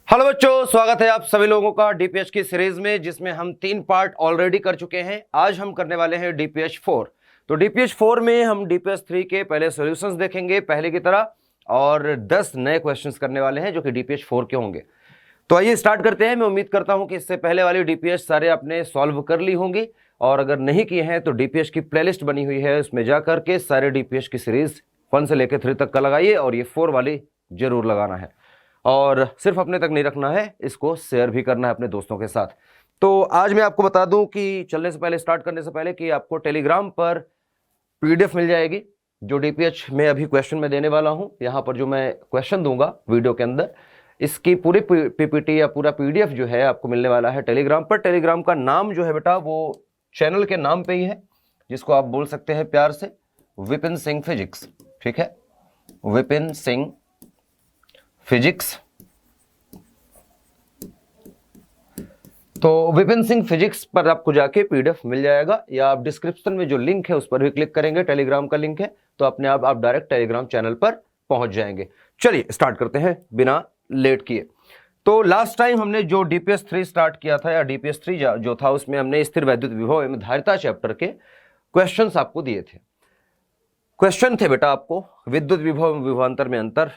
Hello बच्चों, स्वागत है आप सभी लोगों का डीपीएच की सीरीज में, जिसमें हम 3 पार्ट ऑलरेडी कर चुके हैं। आज हम करने वाले हैं डीपीएच 4। तो डीपीएच 4 में हम डीपीएच 3 के पहले सॉल्यूशंस देखेंगे पहले की तरह, और 10 नए क्वेश्चंस करने वाले हैं जो कि डीपीएच 4 के होंगे। तो आइए स्टार्ट करते हैं। मैं उम्मीद करता हूं कि इससे पहले वाली डीपीएच सारे आपने सॉल्व कर ली होंगी, और अगर नहीं किए हैं तो डीपीएच की प्लेलिस्ट बनी हुई है, उसमें जाकर के सारे डीपीएच की सीरीज 1 से लेकर 3 तक का लगाइए, और ये 4 वाली जरूर लगाना है। और सिर्फ अपने तक नहीं रखना है, इसको शेयर भी करना है अपने दोस्तों के साथ। तो आज मैं आपको बता दूं कि चलने से पहले, स्टार्ट करने से पहले, कि आपको टेलीग्राम पर पीडीएफ मिल जाएगी जो डीपीएच में अभी क्वेश्चन में देने वाला हूं। यहां पर जो मैं क्वेश्चन दूंगा वीडियो के अंदर, इसकी पूरी पीपीटी या पूरा पीडीएफ जो है आपको मिलने वाला है टेलीग्राम पर। टेलीग्राम का नाम जो है बेटा, वो चैनल के नाम पे ही है, जिसको आप बोल सकते हैं प्यार से विपिन सिंह फिजिक्स। ठीक है, विपिन सिंह फिजिक्स। तो विपिन सिंह फिजिक्स पर आपको जाके पीडीएफ मिल जाएगा, या आप डिस्क्रिप्शन में जो लिंक है उस पर भी क्लिक करेंगे, टेलीग्राम का लिंक है, तो अपने आप डायरेक्ट टेलीग्राम चैनल पर पहुंच जाएंगे। चलिए स्टार्ट करते हैं बिना लेट किए। तो लास्ट टाइम हमने जो डीपीएस 3 स्टार्ट किया था, या डीपीएस 3 जो था, उसमें हमने स्थिर वैद्युत विभव एवं धारिता चैप्टर के क्वेश्चंस आपको दिए थे। क्वेश्चन थे बेटा आपको विद्युत विभव एवं विभवांतर में अंतर,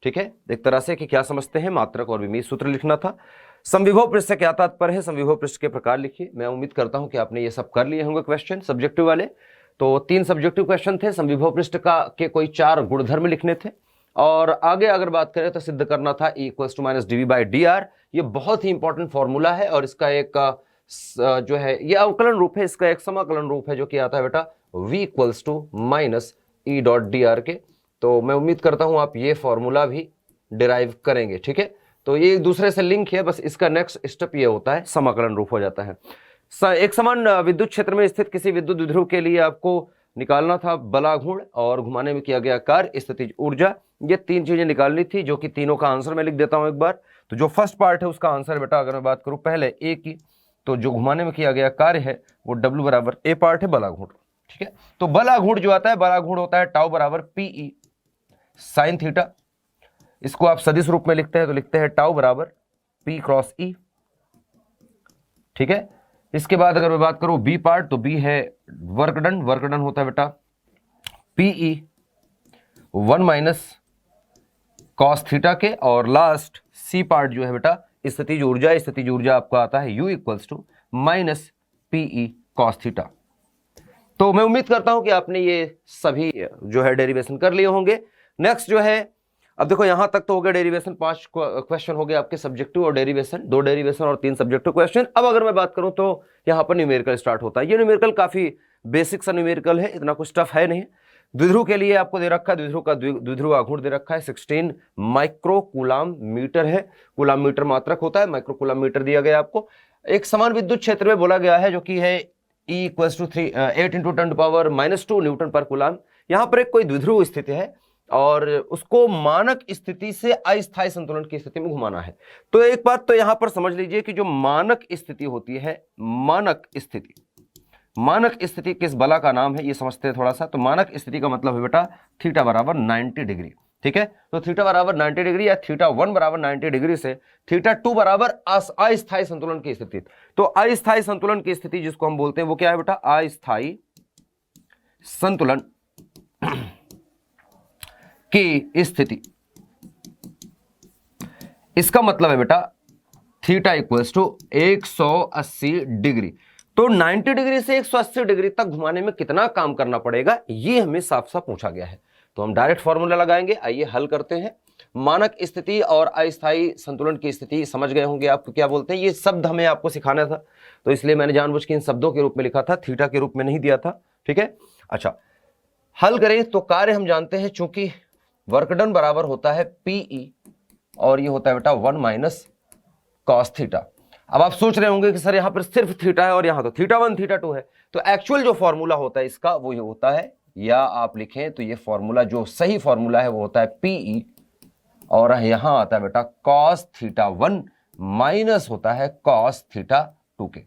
ठीक है, एक तरह से कि क्या समझते हैं, मात्रक और विमीय सूत्र लिखना था। समविभव पृष्ठ से क्या तात्पर्य है, समविभव पृष्ठ के प्रकार लिखिए। मैं उम्मीद करता हूं कि आपने ये सब कर लिए होंगे क्वेश्चन सब्जेक्टिव वाले। तो 3 सब्जेक्टिव क्वेश्चन थे। समविभव पृष्ठ का के कोई 4 गुणधर्म लिखने थे, और आगे अगर बात करें तो सिद्ध करना था E = dV/dr। ये बहुत ही इंपॉर्टेंट फॉर्मूला है, और इसका एक जो है ये अवकलन रूप है, इसका एक समाकलन रूप है जो कि आता है बेटा V = E.dr के। तो मैं उम्मीद करता हूं आप ये फॉर्मूला भी डिराइव करेंगे। ठीक है, तो ये एक दूसरे से लिंक है, बस इसका नेक्स्ट स्टेप ये होता है, समाकलन रूप हो जाता है। एक समान विद्युत क्षेत्र में स्थित किसी विद्युत द्विध्रुव के लिए आपको निकालना था बलाघूर्ण और घुमाने में किया गया कार्य, स्थितिज ऊर्जा। ये 3 चीजें निकालनी थी, जो कि तीनों का आंसर मैं लिख देता हूं एक बार। तो जो फर्स्ट पार्ट है उसका आंसर बेटा, अगर मैं बात करूं पहले ए की, तो जो घुमाने में किया गया कार्य है वो W = A पार्ट है बलाघूर्ण। ठीक है, तो बलाघूर्ण जो आता है, बलाघूर्ण होता है टाउ = PE sin थीटा। इसको आप सदिश रूप में लिखते हैं तो लिखते हैं टाउ = P × E। ठीक है, इसके बाद अगर मैं बात करूं बी पार्ट, तो बी है वर्क डन। वर्क डन होता है बेटा PE 1 - cos थीटा के। और लास्ट सी पार्ट जो है बेटा स्थितिज ऊर्जा। स्थितिज ऊर्जा आपका आता है U = -PE cos थीटा। तो मैं उम्मीद करता हूं कि आपने ये सभी जो है डेरिवेशन कर लिए होंगे। नेक्स्ट जो है, अब देखो यहां तक तो हो गया डेरिवेशन, 5 क्वेश्चन हो गए आपके सब्जेक्टिव और डेरिवेशन, 2 डेरिवेशन और 3 सब्जेक्टिव क्वेश्चन। अब अगर मैं बात करूं तो यहां पर न्यूमेरिकल स्टार्ट होता है। ये न्यूमेरिकल काफी बेसिक सा न्यूमेरिकल है, इतना कुछ टफ है नहीं। द्विध्रुव के लिए आपको दे रखा है, द्विध्रुव आघूर्ण दे रखा है 16 माइक्रो कूलाम मीटर है। कूलाम मीटर मात्रक होता है, माइक्रो कूलाम मीटर दिया गया आपको। एक समान विद्युत क्षेत्र में बोला गया है, जो कि है E = 8 × 10⁻² न्यूटन पर कूलाम। यहां पर एक कोई द्विध्रुव स्थिति है, और उसको मानक स्थिति से अस्थायी संतुलन की स्थिति में घुमाना है। तो एक बात तो यहां पर समझ लीजिए कि जो मानक स्थिति होती है, मानक स्थिति किस बला का नाम है, ये समझते हैं थोड़ा सा। तो मानक स्थिति का मतलब है बेटा थीटा = 90 डिग्री। ठीक है, तो थीटा = 90 डिग्री, या थीटा 1 = 90 डिग्री से थीटा 2 = अस्थायी संतुलन की स्थिति। तो अस्थायी संतुलन की स्थिति जिसको हम बोलते हैं वो क्या है बेटा, अस्थायी संतुलन की स्थिति। इसका मतलब है बेटा थीटा = 180 डिग्री। तो 90 डिग्री से 180 डिग्री तक घुमाने में कितना काम करना पड़ेगा, ये हमें साफ साफ पूछा गया है। तो हम डायरेक्ट फॉर्मूला लगाएंगे। आइए हल करते हैं। मानक स्थिति और अस्थायी संतुलन की स्थिति समझ गए होंगे आप क्या बोलते हैं। ये शब्द हमें आपको सिखाना था, तो इसलिए मैंने जानबूझ के इन शब्दों के रूप में लिखा था, थीटा के रूप में नहीं दिया था। ठीक है, अच्छा हल करें तो कार्य हम जानते हैं, चूंकि वर्क डन बराबर होता है PE, और ये होता है बेटा 1 - cos थीटा। अब आप सोच रहे होंगे कि सर यहां पर सिर्फ थीटा है और यहां तो थीटा 1 थीटा 2 है। तो एक्चुअल जो फॉर्मूला होता है इसका वो ये होता है, या आप लिखें तो ये फॉर्मूला जो सही फॉर्मूला है वो होता है PE, और यहां आता है बेटा cos थीटा 1 माइनस होता है cos थीटा 2 के।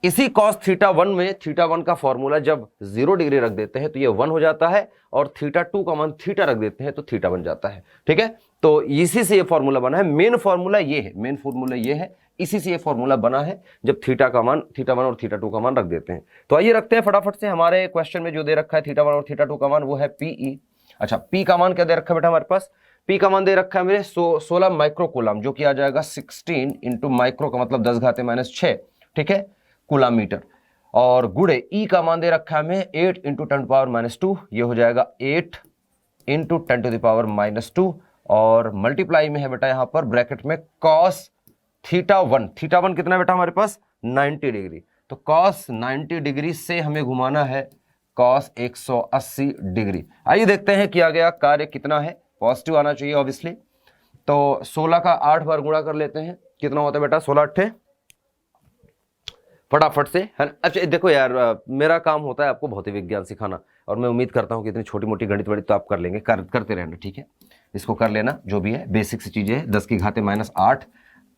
इसी cos थीटा 1 में थीटा 1 का फॉर्मूला जब 0 डिग्री रख देते हैं तो ये 1 हो जाता है, और थीटा 2 का मान थीटा रख देते हैं तो थीटा बन जाता है। ठीक है, तो इसी से ये फॉर्मूला बना है। मेन फॉर्मूला ये है, मेन फॉर्मूला ये है, इसी से ये फॉर्मूला बना है जब थीटा का मान थीटा 1 और थीटा 2 का मान रख देते हैं। तो आइए रखते हैं फटाफट से। हमारे क्वेश्चन में जो दे रखा है थीटा 1 और थीटा 2 का मान, वो है पीई। अच्छा, पी का मान क्या दे रखा है बेटा हमारे पास? पी का मान दे रखा है मेरे 16 माइक्रो कूलम, जो कि आ जाएगा 16 इंटू माइक्रो का मतलब 10⁻⁻⁶, ठीक है, कूलम मीटर। और गुणे ई का मान दे रखा है हमें 8 इंटू 10⁻², ये हो जाएगा 8 इंटू 10⁻², और मल्टीप्लाई में है बेटा यहाँ पर ब्रैकेट में cos थीटा 1। थीटा 1 कितना है बेटा हमारे पास? 90 डिग्री। तो cos 90 डिग्री से हमें घुमाना है cos 180 डिग्री। आइए देखते हैं किया गया कार्य कितना है। पॉजिटिव आना चाहिए ऑब्वियसली। तो 16 का 8 बार गुणा कर लेते हैं, कितना होता है बेटा? 16 8 फटाफट से, है ना। अच्छा देखो यार, मेरा काम होता है आपको भौतिक विज्ञान सिखाना, और मैं उम्मीद करता हूं कि इतनी छोटी मोटी गणित वणित तो आप कर लेंगे, करते रहना, ठीक है। इसको कर लेना, जो भी है बेसिक सी चीजें है। 10⁻⁸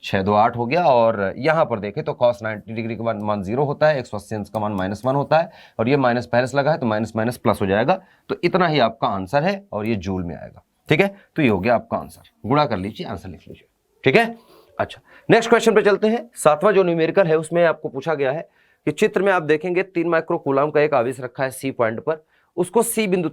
6 2 8 हो गया। और यहां पर देखें तो cos 90 डिग्री का मान 0 होता है, 180 अंश का मान -1 होता है, और ये माइनस पहले से लगा है तो माइनस माइनस प्लस हो जाएगा। तो इतना ही आपका आंसर है, और ये जूल में आएगा, ठीक है। तो ये हो गया आपका आंसर, गुणा कर लीजिए, आंसर लिख लीजिए, ठीक है। अच्छा, नेक्स्ट क्वेश्चन पे चलते हैं। 7वां जो न्यूमेरिकल है उसमें आपको पूछा गया है कि चित्र में आप देखेंगे 3 माइक्रो कूलम का एक आवेश रखा है सी पॉइंट पर, उसको सी बिंदु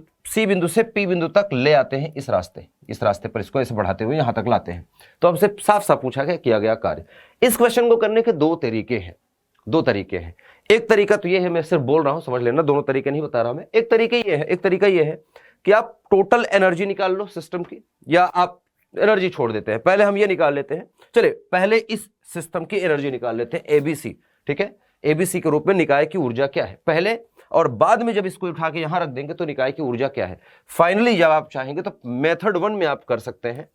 से पी बिंदु तक ले आते हैं इस रास्ते पर, इसको ऐसे बढ़ाते हुए यहां तक लाते हैं। तो हमसे साफ साफ पूछा गया, किया गया कार्य। इस क्वेश्चन को करने के दो तरीके हैं। एक तरीका तो ये है, मैं सिर्फ बोल रहा हूं, समझ लेना, दोनों तरीके नहीं बता रहा मैं। एक तरीका ये है कि आप टोटल एनर्जी निकाल लो सिस्टम की, या आप एनर्जी छोड़ देते हैं। पहले हम ये निकाल लेते हैं, चलिए पहले इस सिस्टम की एनर्जी निकाल लेते हैं, एबीसी, ठीक है। एबीसी के रूप में निकाय की ऊर्जा क्या है पहले, और बाद में जब इसको उठा के यहां रख देंगे तो निकाय की ऊर्जा क्या है फाइनली। जब आप चाहेंगे तो मेथड 1 में आप कर सकते हैं।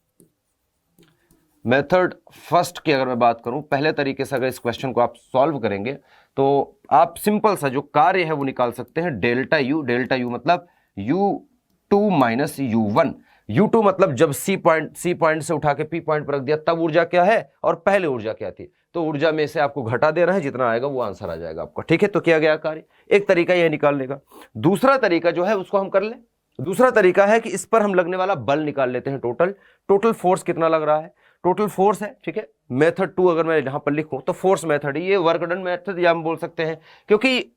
मेथड फर्स्ट की अगर मैं बात करूं, पहले तरीके से अगर इस क्वेश्चन को आप सॉल्व करेंगे तो आप सिंपल सा जो कार्य है वो निकाल सकते हैं, डेल्टा यू मतलब U2 माइनस U1। U2 मतलब जब सी पॉइंट से उठा के पी पॉइंट पर रख दिया तब ऊर्जा क्या है, और पहले ऊर्जा क्या थी। तो ऊर्जा में से आपको घटा देना है, जितना आएगा वो आंसर आ जाएगा आपका, ठीक है। तो किया गया कार्य। एक तरीका यह निकालने का। दूसरा तरीका जो है उसको हम कर ले। दूसरा तरीका है कि इस पर हम लगने वाला बल निकाल लेते हैं, टोटल फोर्स कितना लग रहा है, टोटल फोर्स है, ठीक है। मेथड 2 अगर मैं यहां पर लिखूं तो फोर्स मेथड, ये वर्क डन मेथड या हम बोल सकते हैं, क्योंकि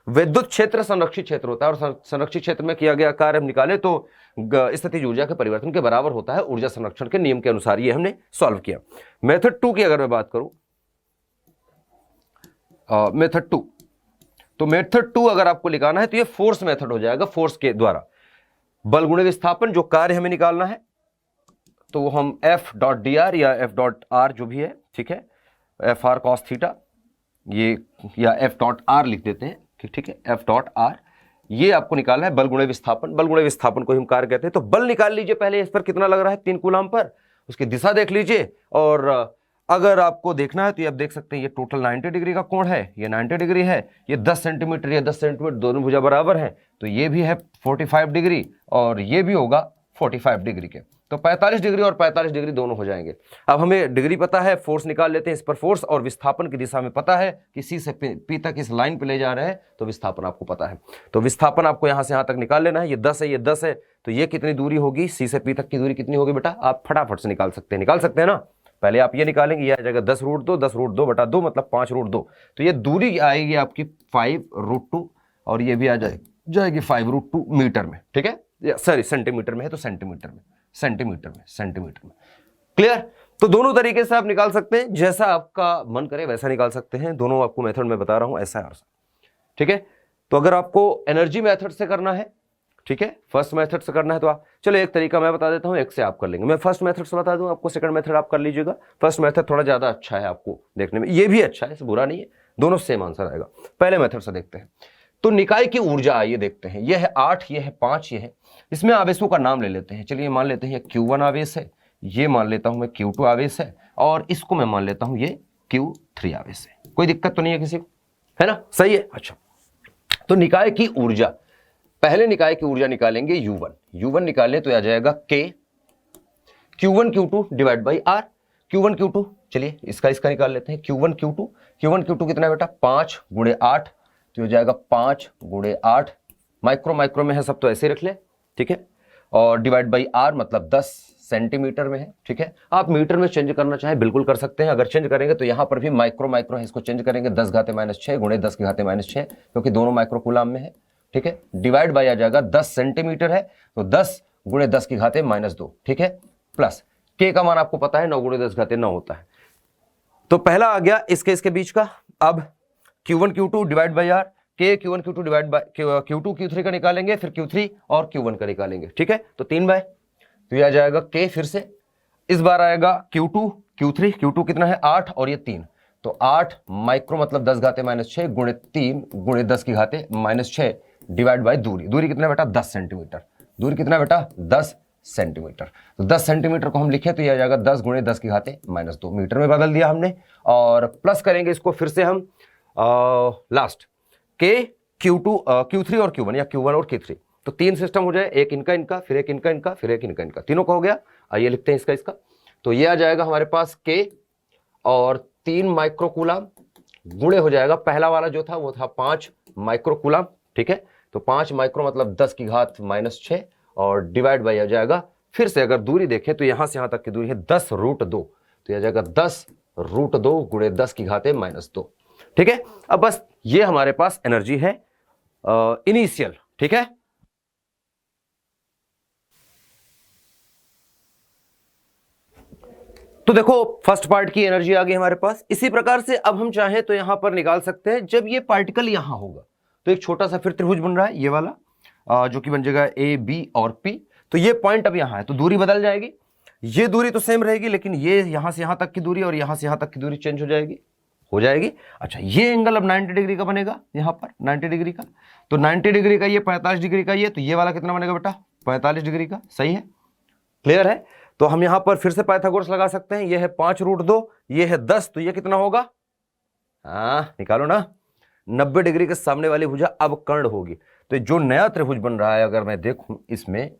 विद्युत क्षेत्र संरक्षित क्षेत्र होता है, और संरक्षित क्षेत्र में किया गया कार्य हम निकाले तो स्थितिज ऊर्जा के परिवर्तन के बराबर होता है ऊर्जा संरक्षण के नियम के अनुसार। ये हमने सॉल्व किया। मेथड 2 की अगर मैं बात करूं, मेथड 2, तो मेथड 2 अगर आपको निकालना है तो ये फोर्स मेथड हो जाएगा। फोर्स के द्वारा बल गुणे विस्थापन जो कार्य हमें निकालना है, तो वो हम F.dr या F.r जो भी है, ठीक है, FR cos थीटा, ये या F.r लिख देते हैं, ठीक है, F.r, ये आपको निकालना है बल गुणे विस्थापन। बल गुणे विस्थापन को हम कार्य कहते हैं। तो बल निकाल लीजिए पहले, इस पर कितना लग रहा है 3 कूलम पर, उसकी दिशा देख लीजिए। और अगर आपको देखना है तो ये आप देख सकते हैं, ये टोटल 90 डिग्री का कोण है, ये 90 डिग्री है, ये 10 सेंटीमीटर, ये 10 सेंटीमीटर, दोनों भुजा बराबर है, तो ये भी है 45 डिग्री, और ये भी होगा 45 डिग्री के। तो 45 डिग्री और 45 डिग्री दोनों हो जाएंगे। अब हमें डिग्री पता है, फोर्स निकाल लेते हैं इस पर फोर्स, और विस्थापन की दिशा में पता है कि सी से पी तक इस लाइन पे ले जा रहे हैं, तो विस्थापन आपको पता है। तो विस्थापन आपको यहां से यहां तक निकाल लेना है। ये 10 है, ये 10 है, तो ये कितनी दूरी होगी, सी से पी तक की दूरी कितनी होगी बेटा, आप फटाफट से निकाल सकते हैं ना। पहले आप ये निकालेंगे, ये आ जाएगा 10√2 मतलब 5√2, तो ये दूरी आएगी आपकी 5√2, और ये भी आ जाएगी 5√2 मीटर में, ठीक है, सॉरी सेंटीमीटर में है तो सेंटीमीटर में। क्लियर। तो दोनों तरीके से आप निकाल सकते हैं, जैसा आपका मन करे वैसा निकाल सकते हैं। दोनों आपको मेथड में बता रहा हूं, ऐसा है और ऐसा, ठीक है। तो अगर आपको एनर्जी मेथड से करना है, ठीक है, फर्स्ट मेथड से करना है, तो आप चलो एक तरीका मैं बता देता हूं, एक से आप कर लेंगे। मैं फर्स्ट मेथड से बता दूं आपको, सेकंड मेथड आप कर लीजिएगा। फर्स्ट मेथड थोड़ा ज्यादा अच्छा है आपको देखने में, ये भी अच्छा है, बुरा नहीं है, दोनों सेम आंसर आएगा। पहले मेथड से देखते हैं। तो निकाय की ऊर्जा आइए देखते हैं। यह है 8, यह है 5, यह है, इसमें आवेशों का नाम ले लेते हैं। चलिए मान लेते हैं ये Q1 आवेश है, ये मान लेता हूं मैं Q2 आवेश है, और इसको मैं मान लेता हूं ये Q3 आवेश है। कोई दिक्कत तो नहीं है किसी को, है ना, सही है। अच्छा, तो निकाय की ऊर्जा, पहले निकाय की ऊर्जा निकालेंगे U1 निकालें तो आ जाएगा K Q1 Q2 divide by R, Q1 Q2 चलिए इसका निकाल लेते हैं। Q1 Q2 कितना है बेटा 5 × 8, तो हो जाएगा 5 × 8, माइक्रो में है सब तो ऐसे रख ले, ठीक है, और डिवाइड बाई आर मतलब 10 सेंटीमीटर में है, ठीक है। आप मीटर में चेंज करना चाहें बिल्कुल कर सकते हैं, अगर चेंज करेंगे तो यहाँ पर भी माइक्रो है, इसको चेंज करेंगे 10⁻⁶ × 10⁻⁶, क्योंकि दोनों माइक्रो कूलाम में है, ठीक है। डिवाइड बाई आ जाएगा 10 सेंटीमीटर है तो 10 × 10⁻², ठीक है, प्लस के का मान आपको पता है 9 × 10⁻9 होता है। तो पहला आ गया इसके बीच का। अब Q1 Q2 divide by are, के Q1 Q2 divide by Q2 Q3 का निकालेंगे, फिर Q3 और Q1 का निकालेंगे, ठीक है। तो 3/, तो ये आ जाएगा के, फिर से इस बार आएगा Q2 Q2 कितना है 8 और ये 3, तो 8 माइक्रो मतलब 10⁻⁶ × 3 × 10⁻⁻6 डिवाइड बाई दूरी कितना बेटा 10 सेंटीमीटर, दूरी कितना बेटा 10 सेंटीमीटर। तो 10 सेंटीमीटर को हम लिखे तो ये आ जाएगा 10 × 10⁻², मीटर में बदल दिया हमने, और प्लस करेंगे इसको फिर से हम लास्ट के Q2 Q3 और Q1 या Q1 और Q3, तो 3 सिस्टम हो जाए, एक इनका फिर एक इनका फिर एक इनका, तीनों का हो गया। आइए लिखते हैं इसका, तो ये आ जाएगा हमारे पास के और 3 माइक्रो कूलाम गुणे हो जाएगा, पहला वाला जो था वो था 5 माइक्रो कूलाम, ठीक है। तो 5 माइक्रो मतलब 10⁻⁻⁶, और डिवाइड बाई आ जाएगा, फिर से अगर दूरी देखें तो यहां से यहां तक की दूरी है 10√2, तो यह आ जाएगा 10√2 × 10⁻², ठीक है। अब बस ये हमारे पास एनर्जी है इनिशियल, ठीक है। तो देखो फर्स्ट पार्ट की एनर्जी आ गई हमारे पास। इसी प्रकार से अब हम चाहें तो यहां पर निकाल सकते हैं, जब ये पार्टिकल यहां होगा तो एक छोटा सा फिर त्रिभुज बन रहा है ये वाला, जो कि बन जाएगा ए बी और पी। तो ये पॉइंट अब यहां है तो दूरी बदल जाएगी, ये दूरी तो सेम रहेगी, लेकिन ये यहां से यहां तक की दूरी और यहां से यहां तक की दूरी चेंज हो जाएगी। अच्छा, ये एंगल अब 90 डिग्री का बनेगा, यहां पर 90 डिग्री का, तो 90 डिग्री का ये, 45 डिग्री का ये, तो ये वाला कितना बनेगा बेटा 45 डिग्री का, सही है, क्लियर है। तो हम यहां पर फिर से पाइथागोरस लगा सकते हैं, ये है 5√2, ये है 10, तो ये कितना होगा, निकालो ना, 90 डिग्री के सामने वाली भुजा अब कर्ण होगी। तो जो नया त्रिभुज बन रहा है अगर मैं देखूं इसमें,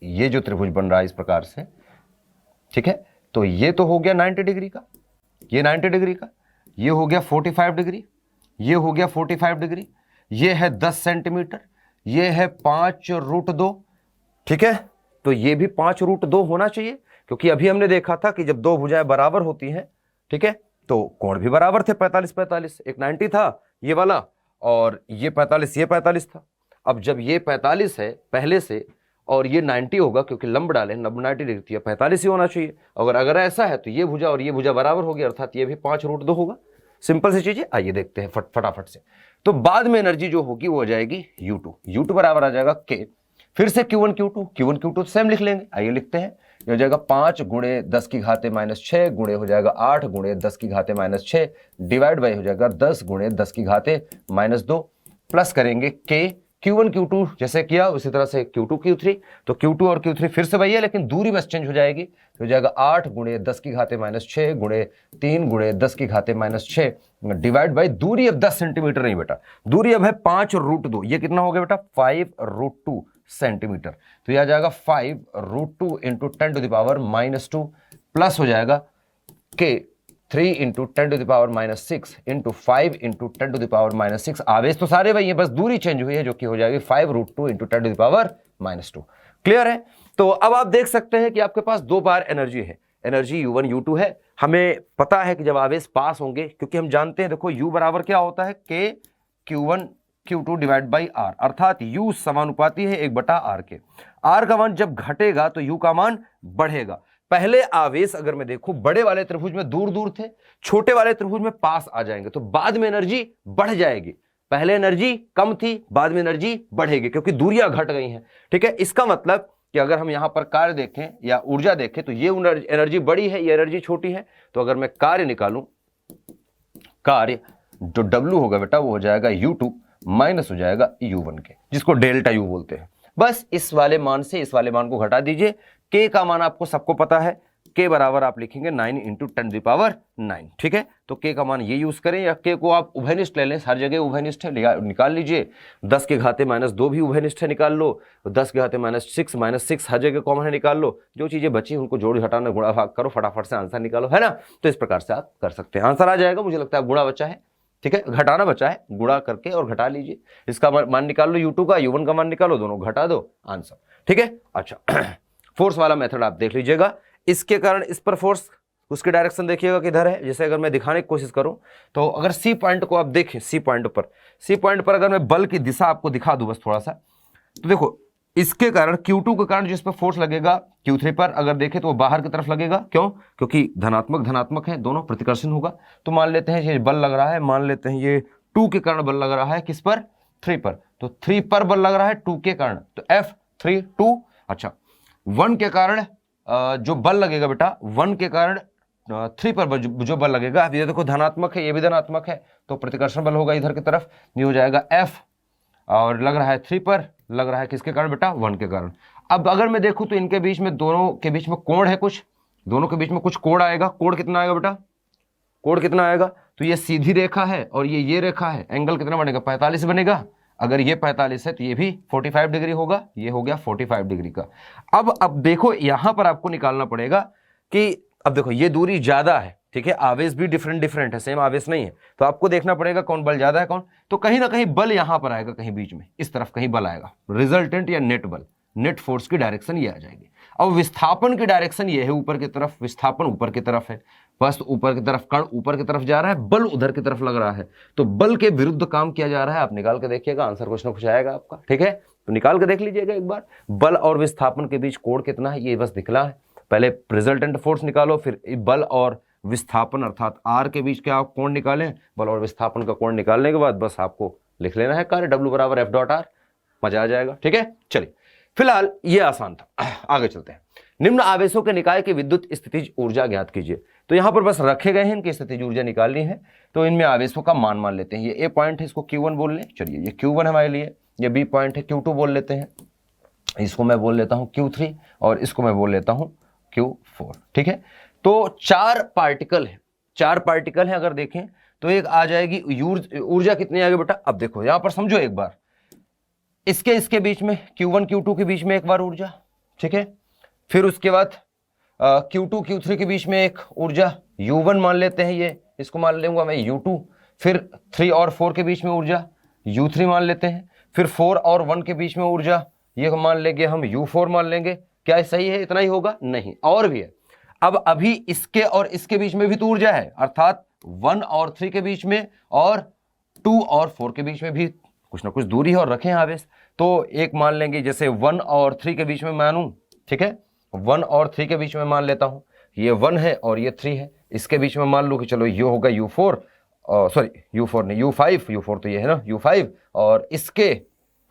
ये जो त्रिभुज बन रहा है इस प्रकार से, ठीक है, तो ये तो हो गया 90 डिग्री का, ये 90 डिग्री का, ये हो गया 45 डिग्री, ये हो गया 45 डिग्री, ये है 10 सेंटीमीटर, ये है 5√2, ठीक है। तो ये भी 5√2 होना चाहिए, क्योंकि अभी हमने देखा था कि जब दो भुजाएं बराबर होती हैं, ठीक है, तो कोण भी बराबर थे, 45, एक 90 था ये वाला, और ये 45 था। अब जब ये 45 है पहले से और ये 90 होगा, क्योंकि लंब डाले 90 डिग्री, तो 45 ही होना चाहिए। अगर ऐसा है तो ये भुजा और ये भुजा बराबर होगी, अर्थात ये भी 5√2 होगा। सिंपल सी चीज है, आइए देखते हैं फटाफट से। तो बाद में एनर्जी जो होगी वो हो जाएगी U2 बराबर आ जाएगा के, फिर से Q1 Q2 सेम लिख लेंगे, आइए लिखते हैं। ये हो जाएगा 5 × 10⁻⁻6 गुणे हो जाएगा 8 × 10⁻⁻6 डिवाइड बाई हो जाएगा 10 × 10⁻2 प्लस करेंगे के Q1 Q2 जैसे किया उसी तरह से Q2 Q3, तो Q2 और Q3 फिर से वही है, लेकिन दूरी बस चेंज हो जाएगी। तो हो जाएगा 8 × 10⁻6 गुणे 3 × 10⁻6 डिवाइड बाई दूरी अब 10 सेंटीमीटर नहीं बेटा, दूरी अब है 5√2, ये कितना हो गया बेटा 5√2 सेंटीमीटर। तो यह आ जाएगा 5√2 × 10⁻⁻2 प्लस हो जाएगा के 3 × 10⁻⁻6 × 5 × 10⁻⁻6। आवेश तो सारे वही है, बस दूरी चेंज हुई है, जो कि हो जाएगी 5√2 × 10⁻2। क्लियर है। तो अब आप देख सकते हैं कि आपके पास दो बार एनर्जी है, एनर्जी U1 U2 है। हमें पता है कि जब आवेश पास होंगे, क्योंकि हम जानते हैं, देखो U बराबर क्या होता है के Q1 Q2 divide by R, अर्थात U समानुपाती है 1/r के। R का मान जब घटेगा तो U का मान बढ़ेगा। पहले आवेश अगर मैं देखूं बड़े वाले त्रिभुज में दूर दूर थे, छोटे वाले त्रिभुज में पास आ जाएंगे, तो बाद में एनर्जी बढ़ जाएगी। पहले एनर्जी कम थी, बाद में एनर्जी बढ़ेगी, क्योंकि दूरियां घट गई हैं, ठीक है। इसका मतलब कि अगर हम यहां पर कार्य देखें या ऊर्जा देखें, तो ये एनर्जी बड़ी है, ये एनर्जी छोटी है। तो अगर मैं कार्य निकालूं, कार्य जो W होगा बेटा वो हो जाएगा U2 माइनस हो जाएगा U1 के, जिसको डेल्टा U बोलते हैं। बस इस वाले मान से इस वाले मान को घटा दीजिए। K का मान आपको सबको पता है, k बराबर आप लिखेंगे 9 × 10⁹ ठीक है। तो k का मान ये यूज करें, या k को आप उभयनिष्ठ ले लें, हर जगह उभयनिष्ठ है, निकाल लीजिए। 10 के घाते -2 भी उभयनिष्ठ है, निकाल लो। 10 के घाते -6 हर जगह कॉमन है, निकाल लो। जो चीजें बची उनको जोड़ घटाना गुणा भाग करो, फटाफट से आंसर निकालो, है ना। तो इस प्रकार से आप कर सकते हैं, आंसर आ जाएगा। मुझे लगता है गुणा बचा है, ठीक है, घटाना बचा है, गुणा करके और घटा लीजिए। इसका मान निकाल लो u2 का, u1 का मान निकालो, दोनों घटा दो, आंसर, ठीक है। अच्छा फोर्स वाला मेथड आप देख लीजिएगा। इसके कारण इस पर फोर्स, उसकी डायरेक्शन देखिएगा किधर है। जैसे अगर मैं दिखाने की कोशिश करूं तो अगर सी पॉइंट को आप देखें, सी पॉइंट पर अगर मैं बल की दिशा आपको दिखा दूं बस थोड़ा सा, तो देखो इसके कारण Q2 के कारण जिस पर फोर्स लगेगा Q3 पर अगर देखें तो वो बाहर की तरफ लगेगा। क्यों? क्योंकि धनात्मक है, दोनों प्रतिकर्षण होगा। तो मान लेते हैं ये बल लग रहा है, मान लेते हैं ये 2 के कारण बल लग रहा है, किस पर? 3 पर। तो 3 पर बल लग रहा है 2 के कारण, तो F3 2। अच्छा 1 के कारण जो बल लगेगा बेटा, 1 के कारण 3 पर जो बल लगेगा, ये देखो धनात्मक है, ये भी धनात्मक है, तो प्रतिकर्षण बल होगा इधर की तरफ, ये हो जाएगा F, और लग रहा है 3 पर, लग रहा है किसके कारण बेटा? 1 के कारण। अब अगर मैं देखूं तो इनके बीच में, दोनों के बीच में कोण है कुछ, दोनों के बीच में कुछ कोण आएगा। कोण कितना आएगा बेटा? कोण कितना आएगा? तो ये सीधी रेखा है और ये रेखा है, एंगल कितना बनेगा? 45 बनेगा। अगर ये 45 है तो ये भी 45 डिग्री होगा, ये हो गया 45 डिग्री का। अब देखो यहां पर आपको निकालना पड़ेगा कि अब देखो ये दूरी ज्यादा है, ठीक है, आवेश भी डिफरेंट है, सेम आवेश नहीं है, तो आपको देखना पड़ेगा कौन बल ज्यादा है कौन। तो कहीं ना कहीं बल यहां पर आएगा, कहीं बीच में इस तरफ कहीं बल आएगा, रिजल्टेंट या नेट बल, नेट फोर्स की डायरेक्शन ये आ जाएगी। अब विस्थापन की डायरेक्शन ये है ऊपर की तरफ, विस्थापन ऊपर की तरफ है, बस ऊपर की तरफ, कण ऊपर की तरफ जा रहा है, बल उधर की तरफ लग रहा है, तो बल के विरुद्ध काम किया जा रहा है। आप निकाल के देखिएगा, आंसर कुछ ना कुछ आएगा आपका, ठीक है। तो निकाल के देख लीजिएगा एक बार, बल और विस्थापन के बीच कोण कितना है, ये बस दिखना है। पहले रिजल्टेंट फोर्स निकालो, फिर बल और विस्थापन अर्थात आर के बीच क्या कोण निकालें, बल और विस्थापन का कोण निकालने के बाद बस आपको लिख लेना है कार्य, W = F.R, मजा आ जाएगा, ठीक है। चलिए फिलहाल ये आसान था, आगे चलते हैं। निम्न आवेशों के निकाय की विद्युत स्थितिज ऊर्जा ज्ञात कीजिए। तो यहां पर बस रखे गए हैं, इनकी स्थितिज ऊर्जा निकालनी है, तो इनमें आवेशों का मान लेते हैं। ये A पॉइंट है, इसको Q1 बोल लें, चलिए ये Q1 है हमारे लिए, ये B पॉइंट है, Q2 बोल लेते हैं, इसको मैं बोल लेता हूं Q3, और इसको मैं बोल लेता हूं Q4, ठीक है। तो 4 पार्टिकल है, अगर देखें तो एक आ जाएगी ऊर्जा कितनी आएगी बेटा? अब देखो यहां पर समझो एक बार, इसके बीच में Q1 Q2 के बीच में एक बार ऊर्जा, ठीक है। फिर उसके बाद Q2 Q3 के बीच में एक ऊर्जा, U1 मान लेते हैं, ये इसको मान लूंगा मैं U2। फिर 3 और 4 के बीच में ऊर्जा, U3 मान लेते हैं। फिर 4 और 1 के बीच में ऊर्जा, ये मान लेंगे हम, U4 मान लेंगे। क्या सही है? इतना ही होगा? नहीं, और भी है। अब अभी इसके और इसके बीच में भी तो ऊर्जा है, अर्थात 1 और 3 के बीच में और 2 और 4 के बीच में भी कुछ ना कुछ दूरी है और रखें आवेश। तो एक मान लेंगे, जैसे 1 और 3 के बीच में मानूं, ठीक है, 1 और 3 के बीच में मान लेता हूं, ये 1 है और ये 3 है। इसके बीच में मान लो कि चलो ये होगा U4, सॉरी U4 नहीं, U5, U4 तो ये है ना, U5, और इसके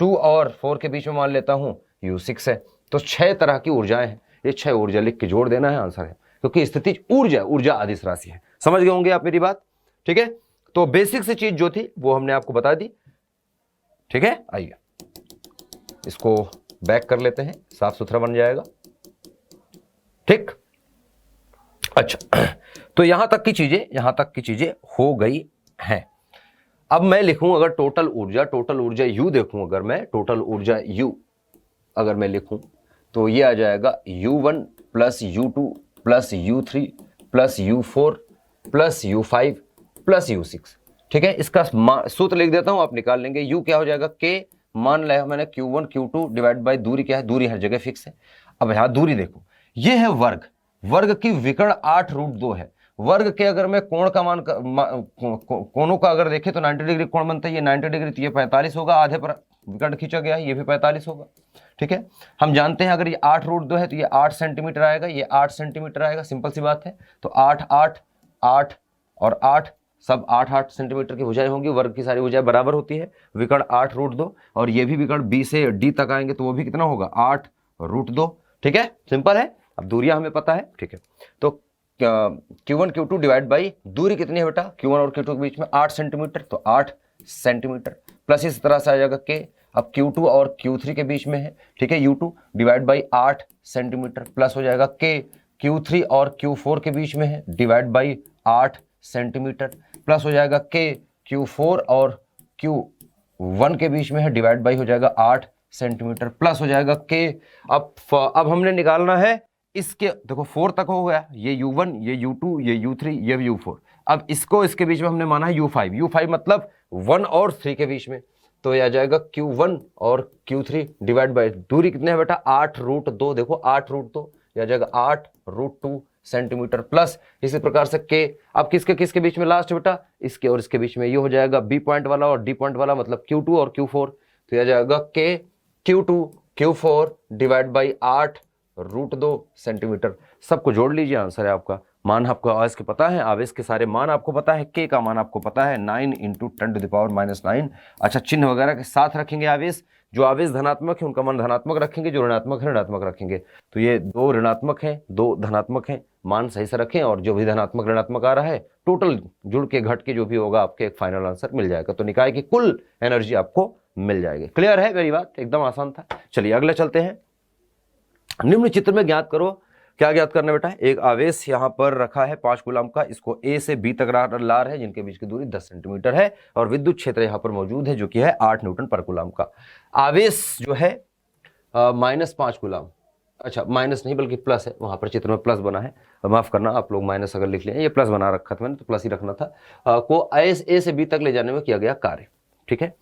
2 और 4 के बीच में मान लेता हूं U6 है। तो 6 तरह की ऊर्जाएं हैं, ये 6 ऊर्जा लिख के जोड़ देना है, आंसर है, क्योंकि स्थितिज ऊर्जा अदिश राशि है। समझ गए होंगे आप मेरी बात, ठीक है। तो बेसिक सी चीज जो थी वो हमने आपको बता दी, ठीक है। आइए इसको बैक कर लेते हैं, साफ सुथरा बन जाएगा, ठीक। अच्छा तो यहां तक की चीजें हो गई हैं। अब मैं लिखूं अगर टोटल ऊर्जा U देखूं, अगर मैं टोटल ऊर्जा U अगर मैं लिखूं तो ये आ जाएगा U1 + U2 + U3 + U4 + U5 + U6, ठीक है। इसका सूत्र लिख देता हूं, आप निकाल लेंगे। U क्या हो जाएगा? K मान लिया मैंने Q1 Q2 डिवाइड बाय दूरी, क्या है? दूरी हर जगह फिक्स है। अब यहां दूरी देखो, ये है वर्ग की विकर्ण 8√2 है। वर्ग के अगर मैं कोण का मान कोणों का अगर देखें तो 90 डिग्री कोण बनता है, ये 90 डिग्री, तो ये 45 होगा, आधे पर विकर्ण खींचा गया है, ये भी 45 होगा, ठीक है। हम जानते हैं अगर ये 8√2 है तो ये 8 सेंटीमीटर आएगा, ये 8 सेंटीमीटर आएगा, सिंपल सी बात है। तो 8 8 8 और 8, सब 8 सेंटीमीटर की भुजाएं होंगी, वर्ग की सारी भुजाएं बराबर होती है, विकर्ण 8√2, और ये भी विकर्ण B से D तक आएंगे तो वो भी कितना होगा? 8√2, ठीक है, सिंपल है। अब दूरियां हमें पता है, ठीक है। तो Q1 Q2 डिवाइड बाई दूरी कितनी है बेटा? Q1 और Q2 के बीच में 8 सेंटीमीटर, तो 8 सेंटीमीटर, प्लस इस तरह से आ जाएगा K। अब Q2 और Q3 के बीच में है, ठीक है, U2 divide by 8 centimetre, plus हो जाएगा K Q3 और Q4 के बीच में है, डिवाइड बाई 8 सेंटीमीटर, प्लस हो जाएगा K Q4 और Q1 के बीच में है, डिवाइड बाई हो जाएगा 8 सेंटीमीटर, प्लस हो जाएगा K। अब हमने निकालना है इसके, देखो 4 तक हो गया, ये U1, ये U2, ये U3, ये U4। अब इसको इसके बीच में हमने माना है U5 मतलब 1 और 3 के बीच में, तो यह आ जाएगा Q1 और Q3 डिवाइड बाई, दूरी कितने है बेटा 8√2, देखो 8√2, यह आ जाएगा 8√2 सेंटीमीटर, प्लस इसी प्रकार से K। अब किसके किसके बीच में लास्ट बेटा, इसके और इसके बीच में, ये हो जाएगा B पॉइंट वाला और D पॉइंट वाला, मतलब Q2 और Q4, तो यह आ जाएगा K Q2 Q4 divide by 8√2 centimetre. सबको जोड़ लीजिए, आंसर है आपका। मान आपको आवेश के पता है, आवेश के सारे मान आपको पता है, K का मान आपको पता है 9 × 10⁻⁹। अच्छा, चिन्ह वगैरह के साथ रखेंगे आवेश, जो आवेश धनात्मक है उनका मान धनात्मक रखेंगे, जो ऋणात्मक है ऋणात्मक रखेंगे। तो ये 2 ऋणात्मक हैं 2 धनात्मक हैं, मान सही से रखें, और जो भी धनात्मक ऋणात्मक आ रहा है टोटल जुड़ के घट के जो भी होगा आपके एक फाइनल आंसर मिल जाएगा। तो निकाय की कुल एनर्जी आपको मिल जाएगी। क्लियर है मेरी बात, एकदम आसान था। चलिए अगले चलते हैं। निम्न चित्र में ज्ञात करो, क्या ज्ञात करना बेटा, एक आवेश यहां पर रखा है 5 कूलम का, इसको A से B तक ला रहे हैं, जिनके बीच की दूरी 10 सेंटीमीटर है, और विद्युत क्षेत्र यहां पर मौजूद है जो कि है 8 न्यूटन पर कूलम का। आवेश जो है -5 कूलम, अच्छा माइनस नहीं बल्कि प्लस है, वहां पर चित्र में प्लस बना है, माफ करना आप लोग माइनस अगर लिख लें, ये प्लस बना रखा था मैंने तो प्लस ही रखना था। को A से B तक ले जाने में किया गया कार्य, ठीक है,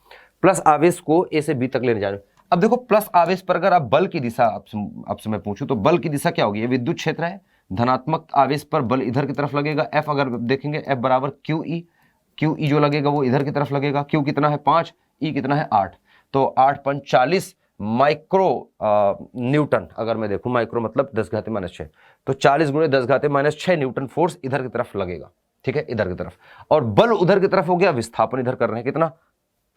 प्लस आवेश को A से B तक ले जाने। अब देखो प्लस आवेश पर अगर आप बल की दिशा आपसे मैं पूछूं तो बल की दिशा क्या होगी, ये विद्युत क्षेत्र है, धनात्मक आवेश पर बल इधर की तरफ लगेगा, F अगर देखेंगे F बराबर QE जो लगेगा वो इधर की तरफ लगेगा, Q कितना है 5, E कितना है 8, तो 8 × 5 = 40 माइक्रो न्यूटन। अगर मैं देखूं माइक्रो मतलब 10⁻⁶, तो 40 × 10⁻⁶ न्यूटन फोर्स इधर की तरफ लगेगा, ठीक है, इधर की तरफ, और बल उधर की तरफ हो गया, विस्थापन इधर कर रहे हैं,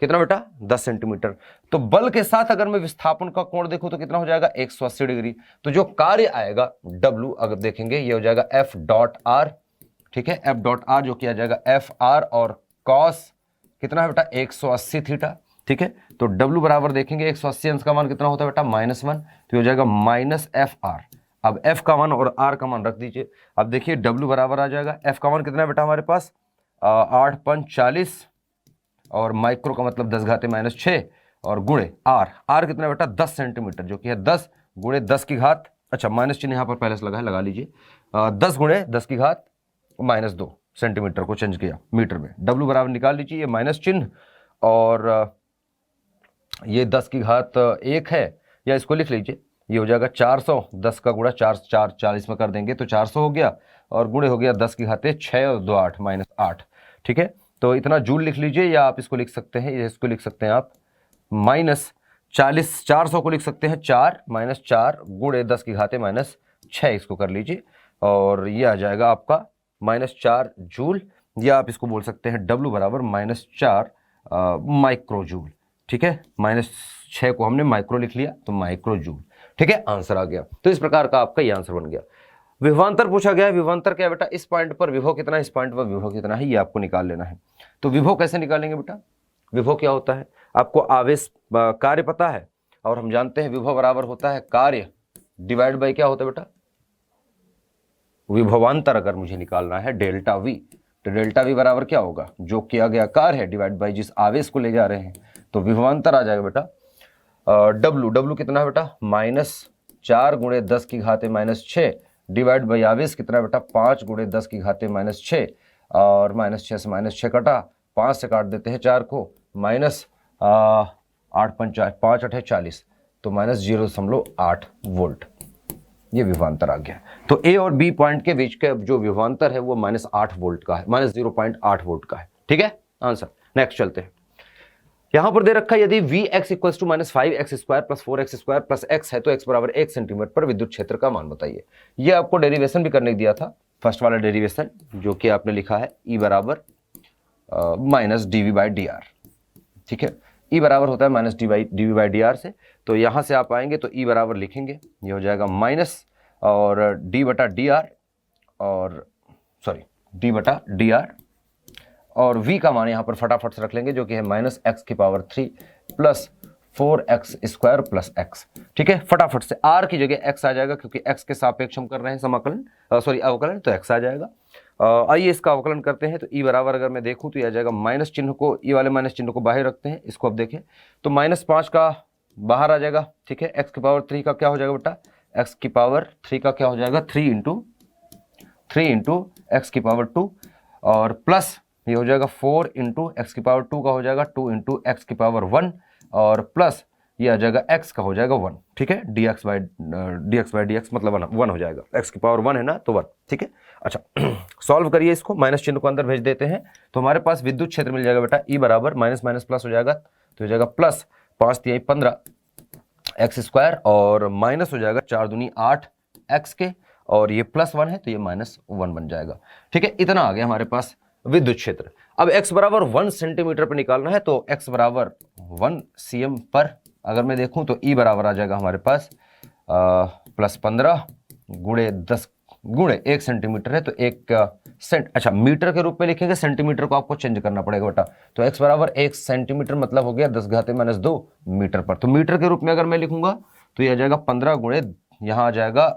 कितना बेटा 10 सेंटीमीटर। तो बल के साथ अगर मैं विस्थापन का कोण देखूं तो कितना हो जाएगा 180 डिग्री। तो जो कार्य आएगा W अगर देखेंगे ये हो जाएगा F.R, ठीक है, F.R जो किया जाएगा FR और cos कितना है बेटा 180 थीटा, ठीक है। तो W बराबर देखेंगे 180 अंश का मान कितना होता है बेटा -1, तो हो जाएगा -FR। अब F का मान और R का मान रख दीजिए। अब देखिए W बराबर आ जाएगा, F का मान कितना है बेटा हमारे पास 8 × 5 = 40, और माइक्रो का मतलब 10⁻⁶, और गुणे R कितना बेटा 10 सेंटीमीटर, जो कि है 10 × 10 की घात, अच्छा माइनस चिन्ह यहाँ पर पहले से लगा है, लगा लीजिए, 10 × 10 की घात -2 सेंटीमीटर को चेंज किया मीटर में। W बराबर निकाल लीजिए, ये माइनस चिन्ह, और ये 10 की घात 1 है, या इसको लिख लीजिए, ये हो जाएगा 400, 10 का गुणा 4 40 में कर देंगे तो 400 हो गया, और गुणे हो गया 10 की घात 6 और 2 8 -8, ठीक है। तो इतना जूल लिख लीजिए, या आप इसको लिख सकते हैं, इसको लिख सकते हैं आप -40, 400 को लिख सकते हैं 4 - 4 गुणे 10 की घात -6, इसको कर लीजिए, और ये आ जाएगा आपका -4 जूल, या आप इसको बोल सकते हैं W बराबर -4 माइक्रो जूल, ठीक है। -6 को हमने माइक्रो लिख लिया तो माइक्रो जूल, ठीक है, आंसर आ गया। तो इस प्रकार का आपका ये आंसर बन गया। विभवांतर पूछा गया है, विभवांतर क्या बेटा, इस पॉइंट पर विभव कितना है, इस पॉइंट पर विभव कितना है, ये आपको निकाल लेना है। तो विभव कैसे निकालेंगे बेटा, विभव क्या होता है, आपको आवेश कार्य पता है, और हम जानते हैं विभव बराबर होता है कार्य डिवाइड बाय क्या होता है बेटा, विभवांतर अगर मुझे निकालना है ΔV, तो ΔV बराबर क्या होगा, जो किया गया कार्य है डिवाइड बाय जिस आवेश को ले जा रहे हैं, तो विभवांतर आ जाएगा बेटा W कितना है बेटा -4 × 10 की घात -6 डिवाइड बाई आवेश कितना बेटा 5 × 10 की घात -6, और -6 से -6 कटा, 5 से काट देते हैं 4 को, -8 × 5 = 40, तो -0.8 वोल्ट, ये विभवांतर आ गया। तो A और B पॉइंट के बीच का जो विभवांतर है वो -8 वोल्ट का है, -0.8 वोल्ट का है, ठीक है आंसर। नेक्स्ट चलते हैं, यहां पर दे रखा है यदि Vx = -5x² + 4x² + x है तो x बराबर 1 सेंटीमीटर पर विद्युत क्षेत्र का मान बताइए। ये आपको डेरिवेशन भी करने दिया था, फर्स्ट वाला डेरिवेशन जो कि आपने लिखा है E बराबर -dV/dr, ठीक है, E बराबर होता है -dV/dr से, तो यहां से आप आएंगे तो E बराबर लिखेंगे, ये हो जाएगा माइनस और d/dr, और सॉरी d/dr, और v का मान यहाँ पर फटाफट से रख लेंगे जो कि है -x⁻³ + 4x² + x। ठीक है, फटाफट से r की जगह x आ जाएगा क्योंकि x के सापेक्ष हम कर रहे हैं समाकलन, सॉरी अवकलन, तो x आ जाएगा। आइए इसका अवकलन करते हैं। तो e बराबर अगर मैं देखूं तो यह आ जाएगा माइनस चिन्ह को, e वाले माइनस चिन्ह को बाहर रखते हैं, इसको अब देखें तो -5 का बाहर आ जाएगा। ठीक है, x³ का क्या हो जाएगा बेटा, x³ का क्या हो जाएगा, 3 इंटू x², और प्लस ये हो जाएगा 4 इंटू x² का हो जाएगा 2 इंटू x⁻1, और प्लस ये आ जाएगा x का हो जाएगा 1। ठीक है, dx मतलब 1 हो जाएगा, x⁻1 है ना तो 1। ठीक है, अच्छा सॉल्व करिए इसको, माइनस चिन्ह को अंदर भेज देते हैं तो हमारे पास विद्युत क्षेत्र मिल जाएगा बेटा, E बराबर माइनस माइनस प्लस हो जाएगा, तो हो जाएगा प्लस 5 × 15 x², और माइनस हो जाएगा 4 दूनी 8 x के, और ये +1 है तो ये -1 बन जाएगा। ठीक है, इतना आ गया हमारे पास विद्युत क्षेत्र। अब x बराबर 1 सेंटीमीटर पर निकालना है, तो x बराबर 1 cm पर अगर मैं देखूं तो E बराबर आ जाएगा हमारे पास +15 गुणे 10 गुणे 1 सेंटीमीटर है तो 1 अच्छा मीटर के रूप में लिखेंगे, सेंटीमीटर को आपको चेंज करना पड़ेगा बेटा। तो x बराबर 1 सेंटीमीटर मतलब हो गया 10⁻⁻2 मीटर पर। तो मीटर के रूप में अगर मैं लिखूंगा तो ये आ जाएगा 15 गुणे, यहाँ आ जाएगा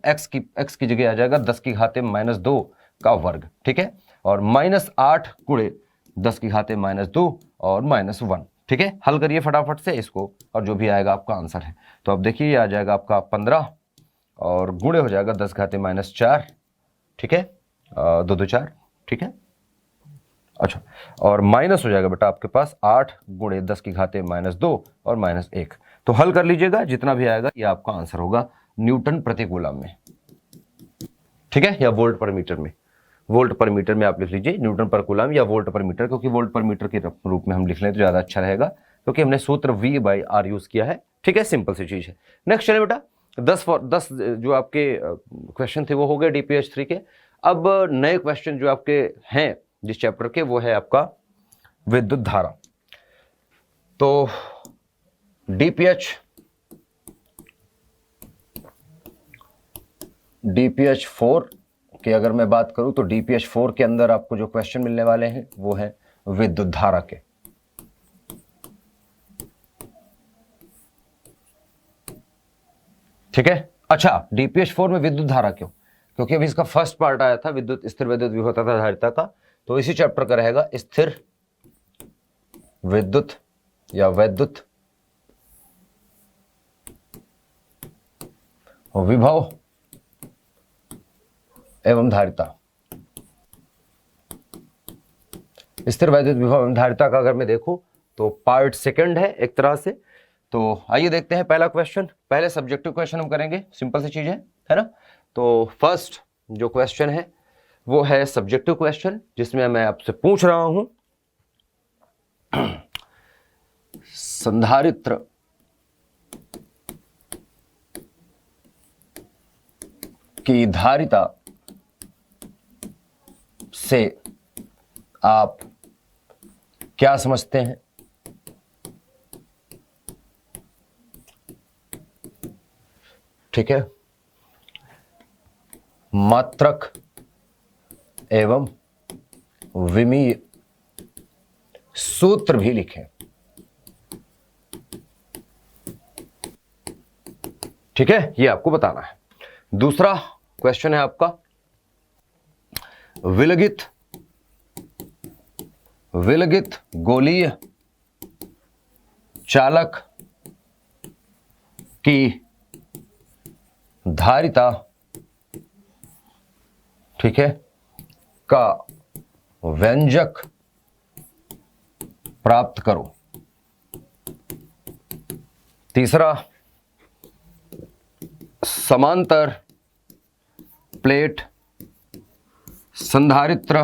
x की जगह आ जाएगा 10⁻⁻2 का वर्ग। ठीक है, और -8 गुणे 10⁻⁻2 और -1। ठीक है, हल करिए फटाफट से इसको और जो भी आएगा आपका आंसर है। तो अब देखिए ये आ जाएगा आपका 15 और गुणे हो जाएगा 10⁻⁻4। ठीक है, 2 2 4। ठीक है, अच्छा, और माइनस हो जाएगा बेटा आपके पास 8 गुणे 10⁻⁻2 और -1। तो हल कर लीजिएगा, जितना भी आएगा ये आपका आंसर होगा न्यूटन प्रति कूलम में। ठीक है, या वोल्ट पर मीटर में, वोल्ट पर मीटर में आप लिख लीजिए न्यूटन पर कूलम या वोल्ट पर मीटर, क्योंकि वोल्ट पर मीटर के रूप में हम लिख लें तो ज़्यादा अच्छा रहेगा क्योंकि हमने सूत्र V/R यूज़ किया है। ठीक है, सिंपल सी चीज़ है। नेक्स्ट चले बेटा, 10 जो आपके क्वेश्चन थे वो हो गए DPH3 के। अब नए क्वेश्चन जो आपके हैं जिस चैप्टर के, वो है आपका विद्युत धारा। तो DPH4 की अगर मैं बात करूं तो DPH4 के अंदर आपको जो क्वेश्चन मिलने वाले हैं वो है विद्युत धारा के। ठीक है, अच्छा DPH4 में विद्युत धारा क्यों, क्योंकि अभी इसका फर्स्ट पार्ट आया था विद्युत स्थिर विद्युत विभवात्मक धारिता का, तो इसी चैप्टर का रहेगा स्थिर विद्युत या वैद्युत विभव एवं धारिता। स्थिर वैद्युत विभव एवं धारिता का अगर मैं देखूं तो पार्ट सेकंड है एक तरह से। तो आइए देखते हैं पहला क्वेश्चन। पहले सब्जेक्टिव क्वेश्चन हम करेंगे, सिंपल सी चीज है ना। तो फर्स्ट जो क्वेश्चन है वो है सब्जेक्टिव क्वेश्चन, जिसमें मैं आपसे पूछ रहा हूं संधारित्र की धारिता से आप क्या समझते हैं। ठीक है, मात्रक एवं विमीय सूत्र भी लिखें। ठीक है, ये आपको बताना है। दूसरा क्वेश्चन है आपका विलगित गोलीय चालक की धारिता, ठीक है, का व्यंजक प्राप्त करो। तीसरा, समांतर प्लेट संधारित्र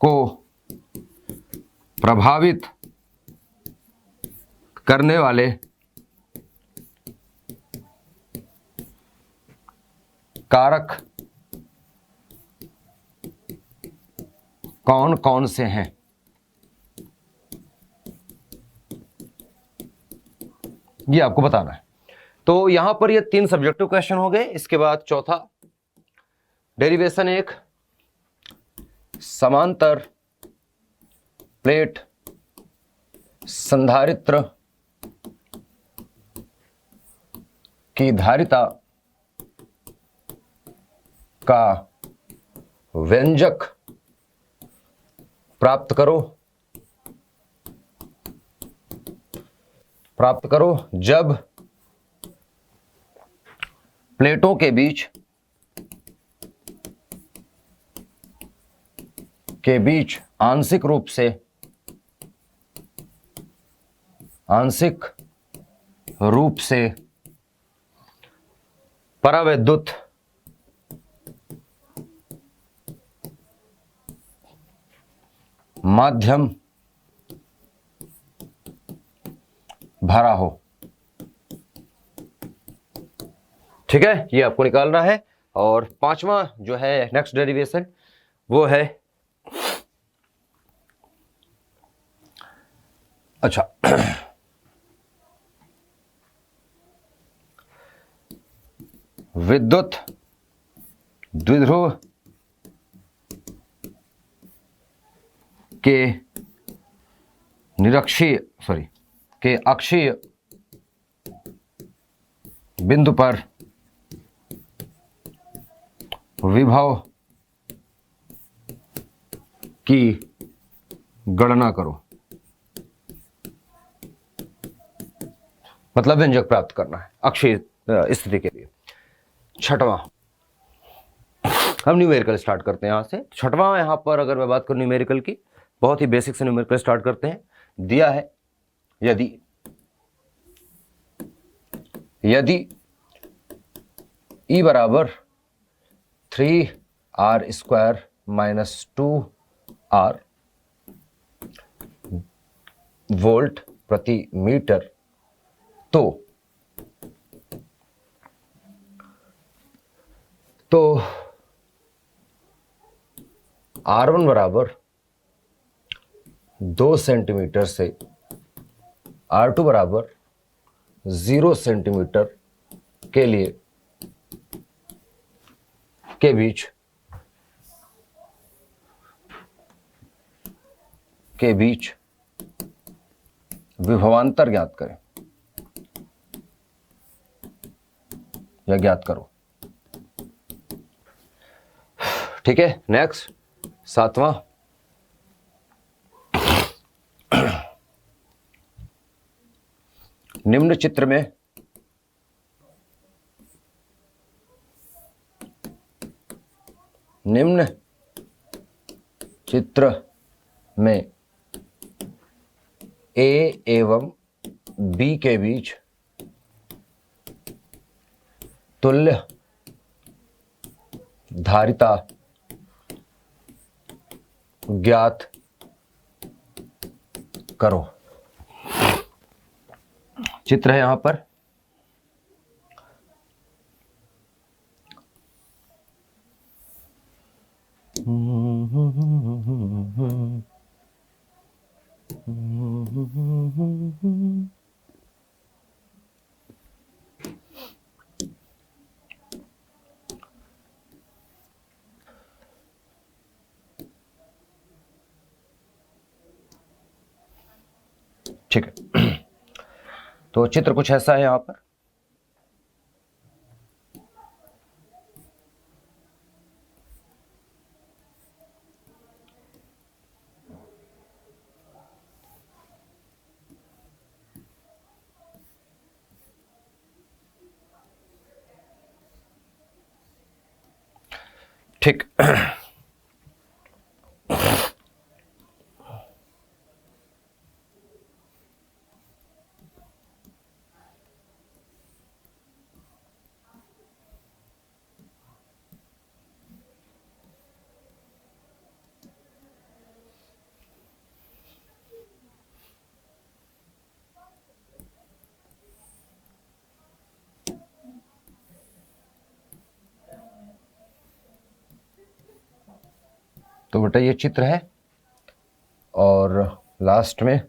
को प्रभावित करने वाले कारक कौन कौन से हैं। ये आपको बताना है। तो यहां पर ये 3 सब्जेक्टिव क्वेश्चन हो गए। इसके बाद चौथा डेरिवेशन, एक समांतर प्लेट संधारित्र की धारिता का व्यंजक प्राप्त करो जब प्लेटों के बीच आंशिक रूप से परावैद्युत माध्यम भरा हो। ठीक है, ये आपको निकालना है। और पांचवा जो है नेक्स्ट डेरिवेशन वो है, अच्छा विद्युत द्विध्रुव के अक्षीय बिंदु पर विभव की गणना करो। मतलब व्यंजक प्राप्त करना है अक्षीय स्थिति के लिए। छठवां, हम न्यूमेरिकल स्टार्ट करते हैं यहां से। छठवां यहां पर अगर मैं बात करूं न्यूमेरिकल की, बहुत ही बेसिक से न्यूमेरिकल स्टार्ट करते हैं। दिया है यदि E बराबर 3r² - 2r वोल्ट प्रति मीटर, तो R1 बराबर 2 सेंटीमीटर से R2 बराबर 0 सेंटीमीटर के लिए के बीच विभवांतर ज्ञात करें या ज्ञात करो। ठीक है, नेक्स्ट सातवां, निम्न चित्र में A एवं B के बीच तुल्य धारिता ज्ञात करो। चित्र है यहां पर, ठीक है। तो चित्र कुछ ऐसा है यहां पर। ठीक, तो बेटा ये चित्र है और लास्ट में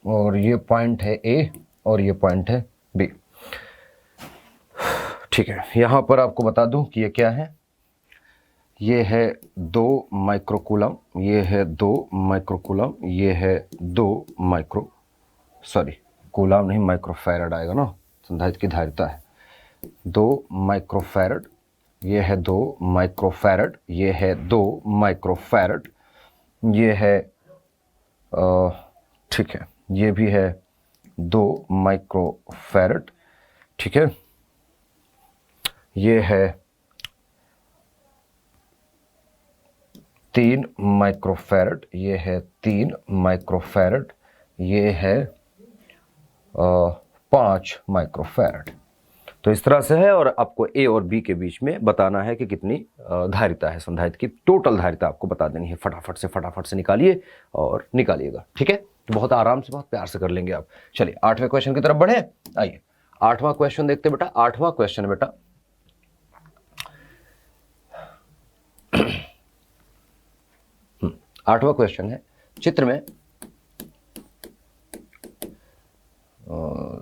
और ये पॉइंट है A और ये पॉइंट है B। ठीक है, यहां पर आपको बता दूं कि ये क्या है। ये है 2 माइक्रोकूलम, ये है 2 माइक्रोकूलम, ये है 2 माइक्रो सॉरी कूलम नहीं माइक्रोफैरड आएगा ना, संधारित्र की धारिता है 2 माइक्रोफैरड, ये है 2 माइक्रोफैरड, ये है 2 माइक्रोफैरड, ये है ठीक है, ये भी है 2 माइक्रोफैरड, ठीक है, ये है 3 माइक्रोफैरड, ये है 3 माइक्रोफैरड, ये है 5 माइक्रोफैरड। तो इस तरह से है और आपको ए और बी के बीच में बताना है कि कितनी धारिता है, संधारित्र की टोटल धारिता आपको बता देनी है। फटाफट से निकालिए और निकालिएगा, ठीक है। तो बहुत आराम से बहुत प्यार से कर लेंगे आप। चलिए 8वें क्वेश्चन की तरफ बढ़े। आइए 8वां क्वेश्चन देखते बेटा। 8वां क्वेश्चन बेटा आठवां क्वेश्चन है, चित्र में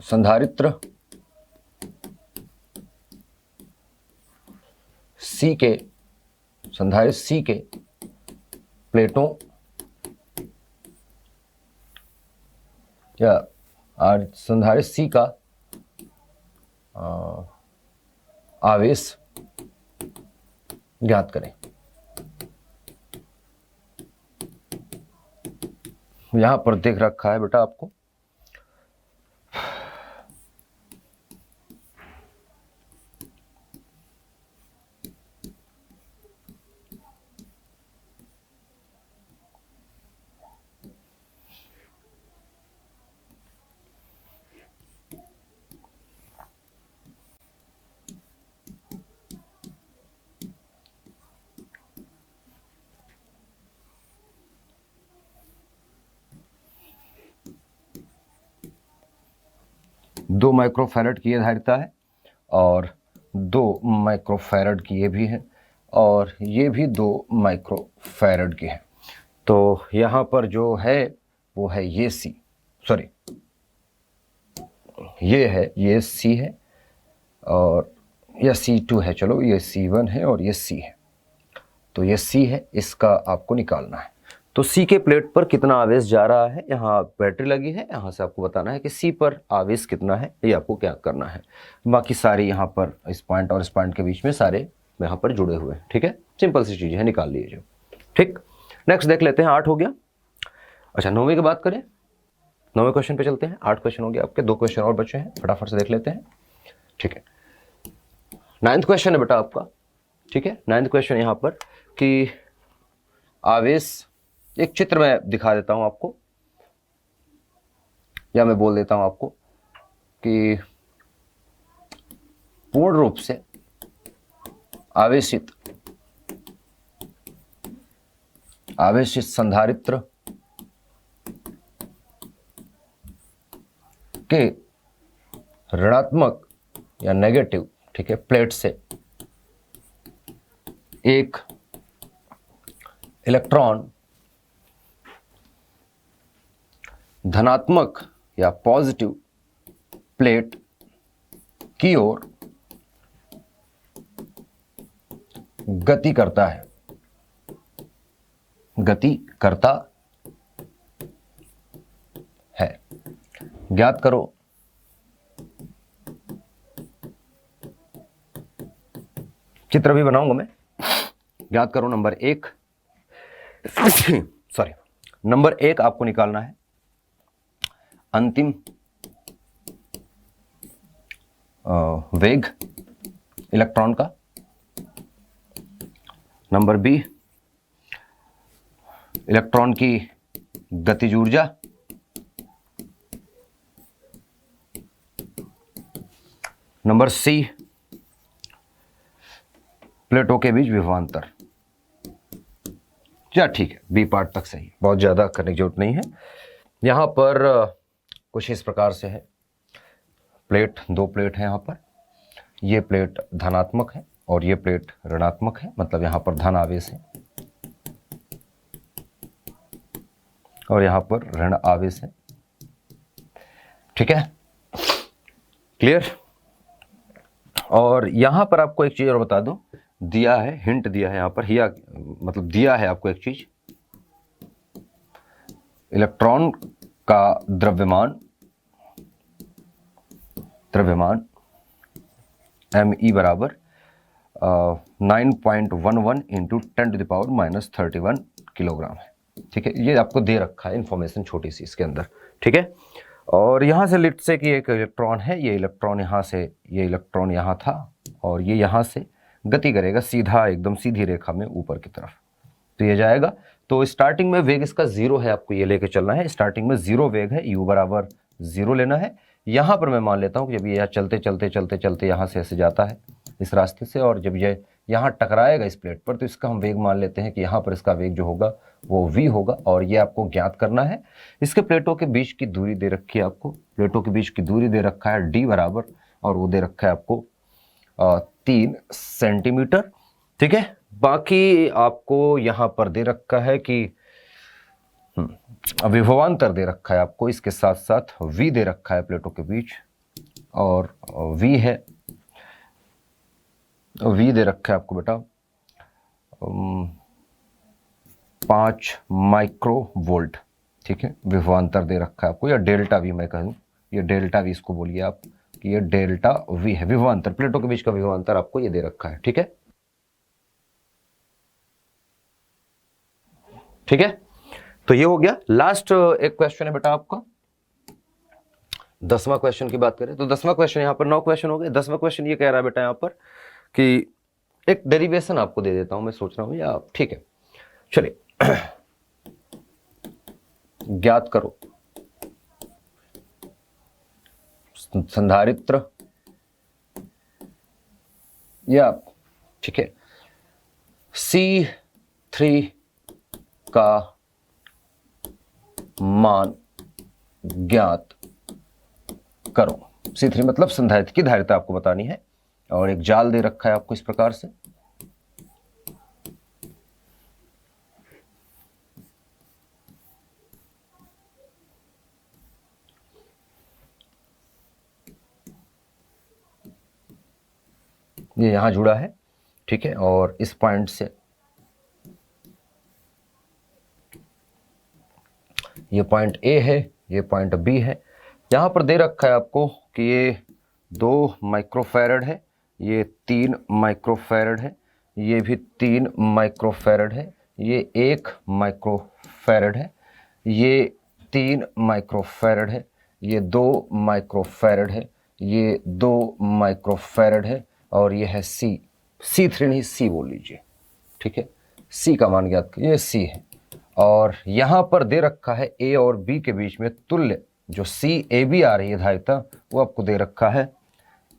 संधारित्र सी के प्लेटों या संधारित्र सी का आवेश ज्ञात करें। यहां पर देख रखा है बेटा आपको दो माइक्रोफैरड की ये धारिता है और 2 माइक्रोफैरड की ये भी है और ये भी 2 माइक्रोफैरड की है। तो यहाँ पर जो है वो है ये सी, सॉरी ये सी है और यह C2 है, चलो ये C1 है और ये C है, तो ये C है, इसका आपको निकालना है। तो C के प्लेट पर कितना आवेश जा रहा है, यहाँ बैटरी लगी है, यहाँ से आपको बताना है कि C पर आवेश कितना है, ये आपको क्या करना है। बाकी सारे यहाँ पर इस पॉइंट और इस पॉइंट के बीच में सारे यहाँ पर जुड़े हुए हैं, ठीक है। सिंपल सी चीज़ है, निकाल लीजिए, ठीक। नेक्स्ट देख लेते हैं, 8 हो गया। अच्छा 9वें की बात करें, 9वें क्वेश्चन पे चलते हैं। 8 क्वेश्चन हो गया आपके, 2 क्वेश्चन और बचे हैं, फटाफट से देख लेते हैं, ठीक है। 9th क्वेश्चन है बेटा आपका, ठीक है। 9th क्वेश्चन यहाँ पर कि आवेश, एक चित्र में दिखा देता हूं आपको या मैं बोल देता हूं आपको कि पूर्ण रूप से आवेशित संधारित्र के ऋणात्मक या नेगेटिव, ठीक है, प्लेट से एक इलेक्ट्रॉन धनात्मक या पॉजिटिव प्लेट की ओर गति करता है, ज्ञात करो चित्र भी बनाऊंगा मैं, ज्ञात करो नंबर 1 सॉरी नंबर 1 आपको निकालना है अंतिम वेग इलेक्ट्रॉन का। नंबर बी इलेक्ट्रॉन की गतिज ऊर्जा। नंबर सी प्लेटों के बीच विभवांतर। या ठीक है, बी पार्ट तक सही, बहुत ज़्यादा करने की जरूरत नहीं है। यहाँ पर कुछ इस प्रकार से है, प्लेट, 2 प्लेट है यहाँ पर, ये प्लेट धनात्मक है और ये प्लेट ऋणात्मक है, मतलब यहाँ पर धन आवेश है और यहाँ पर ऋण आवेश है, ठीक है, क्लियर। और यहाँ पर आपको एक चीज़ और बता दूं, दिया है, हिंट दिया है यहाँ पर, या मतलब दिया है आपको एक चीज, इलेक्ट्रॉन का द्रव्यमान me बराबर 9.11 इंटू 10⁻³ किलोग्राम है। ठीक है, ये आपको दे रखा है इंफॉर्मेशन छोटी सी इसके अंदर। ठीक है, और यहाँ से लेट से कि एक इलेक्ट्रॉन है, ये इलेक्ट्रॉन यहाँ से, ये इलेक्ट्रॉन यहाँ था और ये यहाँ से गति करेगा सीधा, एकदम सीधी रेखा में ऊपर की तरफ, तो ये जाएगा। तो स्टार्टिंग में वेग इसका 0 है, आपको ये लेके चलना है। स्टार्टिंग में 0 वेग है, u बराबर 0 लेना है। यहाँ पर मैं मान लेता हूँ कि जब ये यहाँ चलते चलते चलते चलते यहाँ से ऐसे जाता है इस रास्ते से, और जब ये यहाँ टकराएगा इस प्लेट पर, तो इसका हम वेग मान लेते हैं कि यहाँ पर इसका वेग जो होगा वो v होगा, और ये आपको ज्ञात करना है। इसके प्लेटों के बीच की दूरी दे रखी है आपको, प्लेटों के बीच की दूरी दे रखा है d बराबर, और वो दे रखा है आपको 3 सेंटीमीटर। ठीक है, बाकी आपको यहाँ पर दे रखा है कि विभवांतर दे रखा है आपको, इसके साथ साथ v दे रखा है प्लेटों के बीच, और v है, v दे रखा है आपको बेटा 5 माइक्रोवोल्ट। ठीक है, विभवांतर दे रखा है आपको, या डेल्टा v मैं कहूँ, ये डेल्टा v इसको बोलिए आप कि ये डेल्टा v है, विभवांतर, प्लेटों के बीच का विभवांतर आपको ये दे रखा है। ठीक है, ठीक है, तो ये हो गया। लास्ट एक क्वेश्चन है बेटा आपका, 10वां क्वेश्चन की बात करें तो 10वां क्वेश्चन, यहाँ पर 9 क्वेश्चन हो गए। 10वां क्वेश्चन ये कह रहा है बेटा यहाँ पर कि एक डेरिवेशन आपको दे देता हूं, मैं सोच रहा हूं, या ठीक है चलिए ज्ञात करो संधारित्र, या ठीक है C3 का मान ज्ञात करो। C3 मतलब संधारित्र की धारिता आपको बतानी है, और एक जाल दे रखा है आपको इस प्रकार से। ये यहां जुड़ा है, ठीक है, और इस पॉइंट से ये पॉइंट A है, ये पॉइंट B है। यहां पर दे रखा है आपको कि ये 2 माइक्रोफैरड है, ये 3 माइक्रोफैरड है, ये भी 3 माइक्रोफैरड है, ये 1 माइक्रोफैरड है, ये 3 माइक्रोफैरड है, ये 2 माइक्रोफैरड है, ये 2 माइक्रोफैरड है, और ये है C3 नहीं C बोल लीजिए। ठीक है, C का मान ज्ञात करिए, ये C है, और यहां पर दे रखा है A और B के बीच में तुल्य जो CAB आ रही है धारिता, वो आपको दे रखा है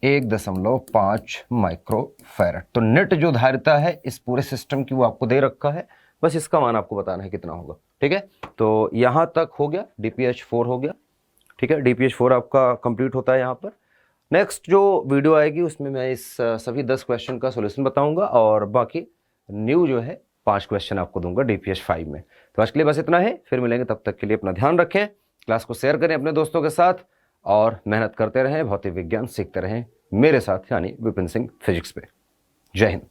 1.5 माइक्रोफैरड। तो नेट जो धारिता है इस पूरे सिस्टम की वो आपको दे रखा है, बस इसका मान आपको बताना है कितना होगा। ठीक है, तो यहां तक हो गया, DPH4 हो गया। ठीक है, DPH4 आपका कंप्लीट होता है यहाँ पर। नेक्स्ट जो वीडियो आएगी उसमें मैं इस सभी 10 क्वेश्चन का सॉल्यूशन बताऊंगा, और बाकी न्यू जो है 5 क्वेश्चन आपको दूंगा DPH5 में। तो आज के लिए बस इतना है, फिर मिलेंगे, तब तक के लिए अपना ध्यान रखें, क्लास को शेयर करें अपने दोस्तों के साथ, और मेहनत करते रहें, भौतिक विज्ञान सीखते रहें मेरे साथ, यानी विपिन सिंह फिजिक्स पे। जय हिंद।